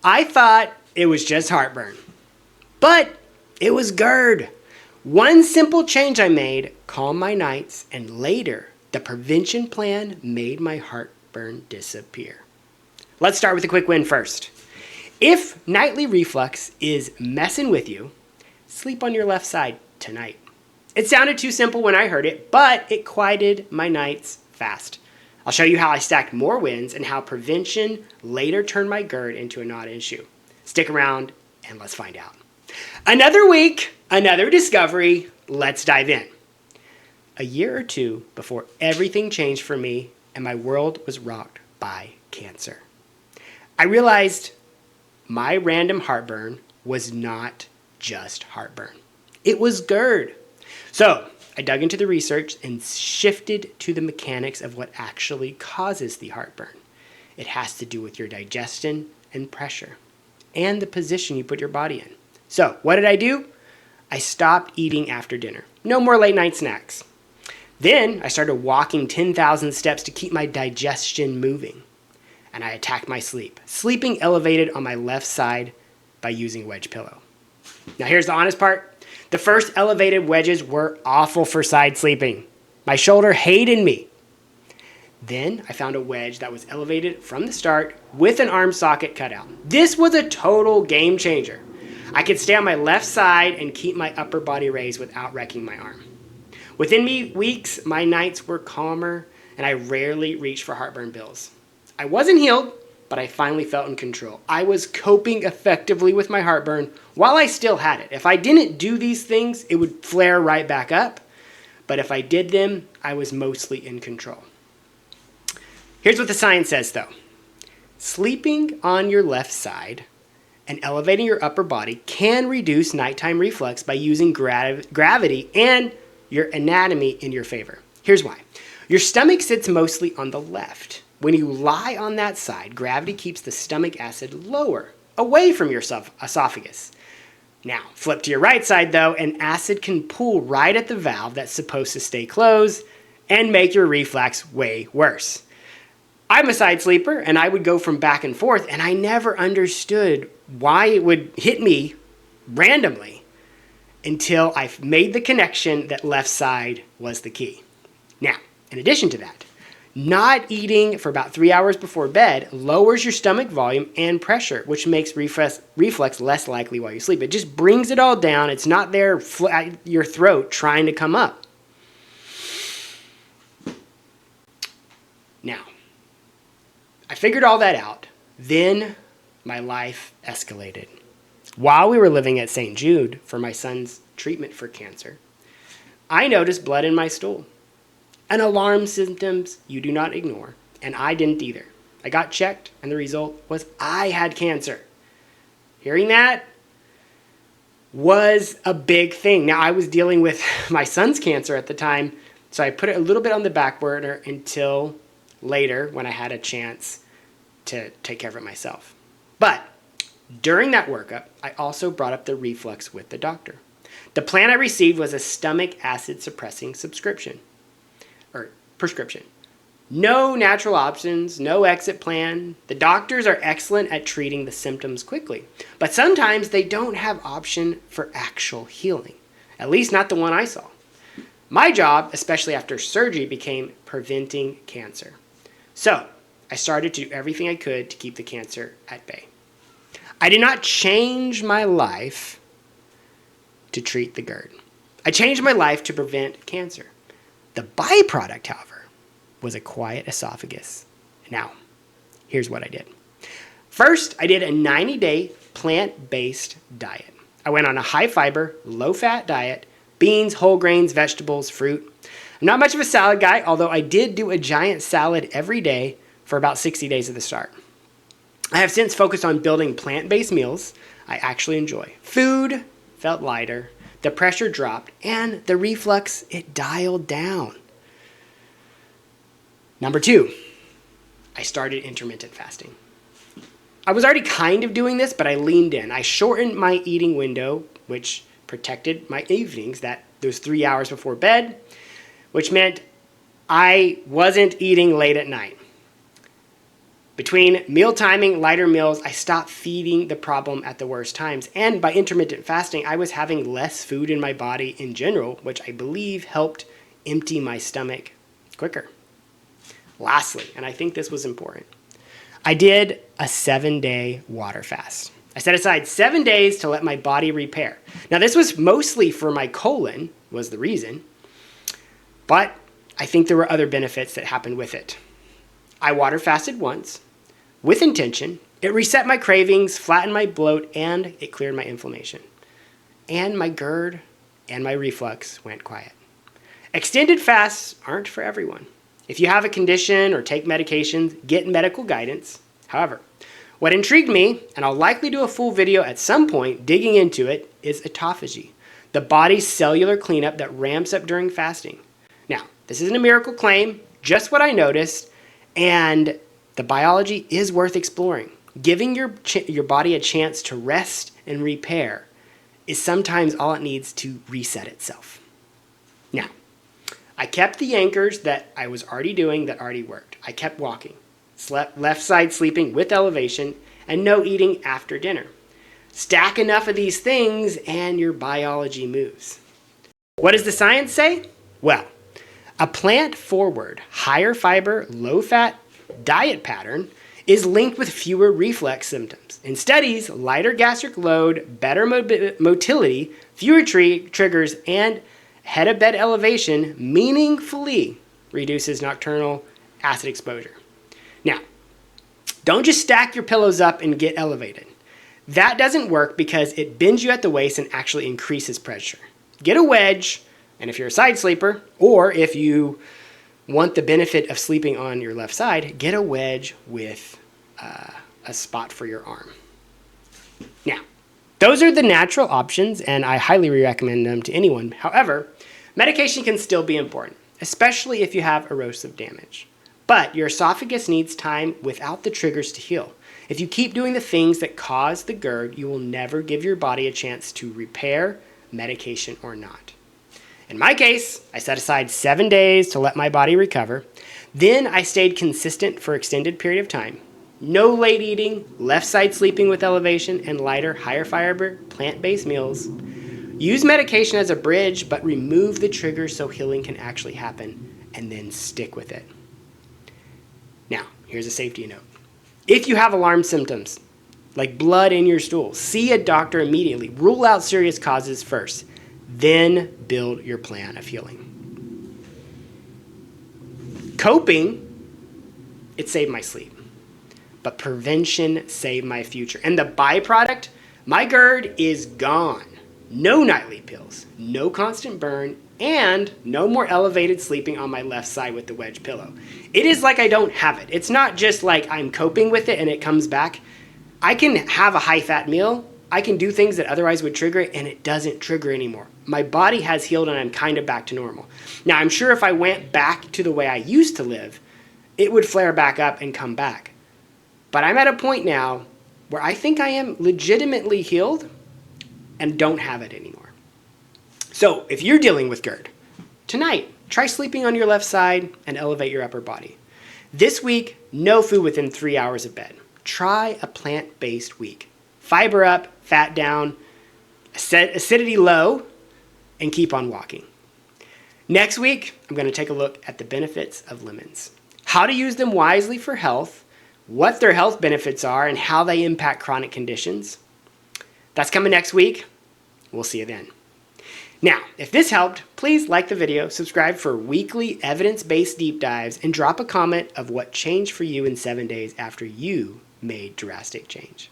I thought it was just heartburn, but it was GERD. One simple change I made calmed my nights, and later the prevention plan made my heartburn disappear. Let's start with a quick win first. If nightly reflux is messing with you, sleep on your left side tonight. It sounded too simple when I heard it, but it quieted my nights fast. I'll show you how I stacked more wins and how prevention later turned my GERD into a non-issue. Stick around and let's find out. Another week, another discovery. Let's dive in. A year or two before everything changed for me and my world was rocked by cancer. I realized my random heartburn was not just heartburn. It was GERD. So I dug into the research and shifted to the mechanics of what actually causes the heartburn. It has to do with your digestion and pressure and the position you put your body in. So what did I do? I stopped eating after dinner. No more late night snacks. Then I started walking 10,000 steps to keep my digestion moving. And I attacked my sleep, sleeping elevated on my left side by using a wedge pillow. Now here's the honest part. The first elevated wedges were awful for side sleeping. My shoulder hated me. Then I found a wedge that was elevated from the start with an arm socket cut out. This was a total game changer. I could stay on my left side and keep my upper body raised without wrecking my arm. Within weeks, my nights were calmer and I rarely reached for heartburn pills. I wasn't healed, but I finally felt in control. I was coping effectively with my heartburn while I still had it. If I didn't do these things, it would flare right back up. But if I did them, I was mostly in control. Here's what the science says though. Sleeping on your left side and elevating your upper body can reduce nighttime reflux by using gravity and your anatomy in your favor. Here's why. Your stomach sits mostly on the left. When you lie on that side, gravity keeps the stomach acid lower, away from your esophagus. Now, flip to your right side though, and acid can pool right at the valve that's supposed to stay closed and make your reflux way worse. I'm a side sleeper and I would go from back and forth and I never understood why it would hit me randomly until I made the connection that left side was the key. Now, in addition to that, not eating for about 3 hours before bed lowers your stomach volume and pressure, which makes reflux less likely while you sleep. It just brings it all down. It's not there at your throat trying to come up. Now, I figured all that out. Then my life escalated. While we were living at St. Jude for my son's treatment for cancer, I noticed blood in my stool. An alarm symptoms you do not ignore, and I didn't either. I got checked, and the result was I had cancer. Hearing that was a big thing. Now, I was dealing with my son's cancer at the time, so I put it a little bit on the back burner until later when I had a chance to take care of it myself. But during that workup, I also brought up the reflux with the doctor. The plan I received was a stomach acid suppressing prescription. No natural options, no exit plan. The doctors are excellent at treating the symptoms quickly, but sometimes they don't have option for actual healing, at least not the one I saw. My job, especially after surgery, became preventing cancer. So I started to do everything I could to keep the cancer at bay. I did not change my life to treat the GERD. I changed my life to prevent cancer. The byproduct, however, was a quiet esophagus. Now, here's what I did. First, I did a 90-day plant-based diet. I went on a high-fiber, low-fat diet, beans, whole grains, vegetables, fruit. I'm not much of a salad guy, although I did do a giant salad every day for about 60 days at the start. I have since focused on building plant-based meals I actually enjoy. Food felt lighter, the pressure dropped, and the reflux, it dialed down. Number 2, I started intermittent fasting. I was already kind of doing this, but I leaned in. I shortened my eating window, which protected my evenings, those 3 hours before bed, which meant I wasn't eating late at night. Between meal timing, lighter meals, I stopped feeding the problem at the worst times. And by intermittent fasting, I was having less food in my body in general, which I believe helped empty my stomach quicker. Lastly, and I think this was important, I did a 7-day water fast. I set aside 7 days to let my body repair. Now, this was mostly for my colon, was the reason, but I think there were other benefits that happened with it. I water fasted once, with intention. It reset my cravings, flattened my bloat, and it cleared my inflammation. And my GERD and my reflux went quiet. Extended fasts aren't for everyone. If you have a condition or take medications, get medical guidance. However, what intrigued me, and I'll likely do a full video at some point digging into it, is autophagy, the body's cellular cleanup that ramps up during fasting. Now, this isn't a miracle claim, just what I noticed, and the biology is worth exploring. Giving your body a chance to rest and repair is sometimes all it needs to reset itself. Now, I kept the anchors that I was already doing that already worked. I kept walking, slept left side sleeping with elevation, and no eating after dinner. Stack enough of these things and your biology moves. What does the science say? Well, a plant-forward, higher fiber, low-fat diet pattern is linked with fewer reflux symptoms. In studies, lighter gastric load, better motility, fewer triggers, and head of bed elevation meaningfully reduces nocturnal acid exposure. Now, don't just stack your pillows up and get elevated. That doesn't work because it bends you at the waist and actually increases pressure. Get a wedge, and if you're a side sleeper, or if you want the benefit of sleeping on your left side, get a wedge with a spot for your arm. Now, those are the natural options, and I highly recommend them to anyone. However, medication can still be important, especially if you have erosive damage. But your esophagus needs time without the triggers to heal. If you keep doing the things that cause the GERD, you will never give your body a chance to repair, medication or not. In my case, I set aside 7 days to let my body recover. Then I stayed consistent for extended period of time. No late eating, left side sleeping with elevation, and lighter, higher fiber, plant-based meals. Use medication as a bridge, but remove the triggers so healing can actually happen, and then stick with it. Now, here's a safety note. If you have alarm symptoms, like blood in your stool, see a doctor immediately. Rule out serious causes first. Then build your plan of healing. Coping, it saved my sleep. But prevention saved my future. And the byproduct, my GERD is gone. No nightly pills, no constant burn, and no more elevated sleeping on my left side with the wedge pillow. It is like I don't have it. It's not just like I'm coping with it and it comes back. I can have a high-fat meal. I can do things that otherwise would trigger it, and it doesn't trigger anymore. My body has healed, and I'm kind of back to normal. Now, I'm sure if I went back to the way I used to live, it would flare back up and come back. But I'm at a point now where I think I am legitimately healed and don't have it anymore. So if you're dealing with GERD, tonight, try sleeping on your left side and elevate your upper body. This week, no food within 3 hours of bed. Try a plant-based week. Fiber up, fat down, acidity low, and keep on walking. Next week, I'm going to take a look at the benefits of lemons, how to use them wisely for health, what their health benefits are, and how they impact chronic conditions. That's coming next week. We'll see you then. Now, if this helped, please like the video, subscribe for weekly evidence-based deep dives, and drop a comment of what changed for you in 7 days after you made drastic change.